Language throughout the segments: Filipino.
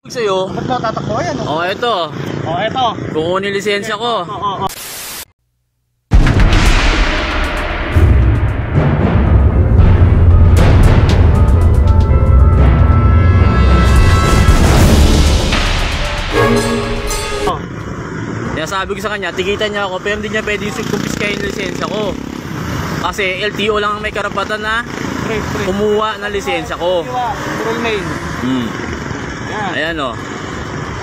Sa'yo. Ba't mo tatakbo yan? Oh, ito. Oh, eto. Kukunin lisensya ko. Oo. Kaya sabi ko sa kanya, tikitan niya ako pero hindi niya pwede yung kumpiskahin yung lisensya ko. Kasi LTO lang ang may karapatan na kumuha ng lisensya ko. Full name. Yan. Ayan o.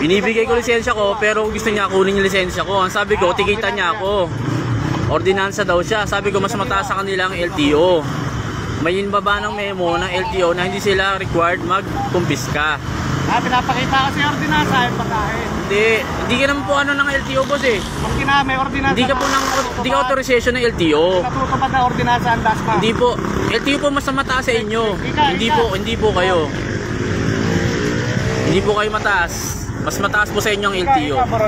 Binibigay ko lisensya ko pero gusto niya kunin yung lisensya ko. Ang sabi ko, tikitan niya ako. Ordinansa daw siya. Sabi ko, mas mataas sa kanila ang LTO. May inbaba ng memo ng LTO na hindi sila required mag-kumpiska. Pinapakita kasi ordinansa yung pagkain. Hindi ka naman po ano ng LTO, boss eh. Pag may ordinansa. Hindi ka po hindi ka authorization ng LTO. Natutupad na ordinansa ang DASMA. Hindi po. LTO po mas mataas sa inyo. Hindi po kayo. Hindi po kayo mataas. Mas mataas po sa inyo ang LTO. Ika-porol.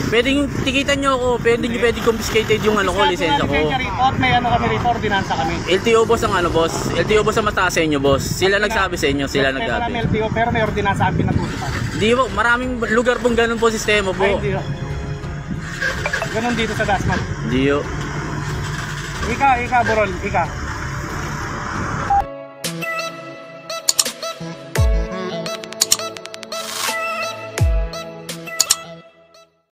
Pwedeng tikitan nyo ako. Pwedeng confiscated yung ano ko, lisensya ko. May ano kami rito, ordinansa kami. LTO boss ang ano, boss. LTO boss ang mataas sa inyo, boss. Sila nagsabi sa inyo, sila nagsabi. LTO pero may ordinansa ang pinatutupad. Hindi po, maraming lugar pong ganun po sistema po. Ay, hindi. Ganun dito sa DASMA. Hindi po. Ika, Borol, ika.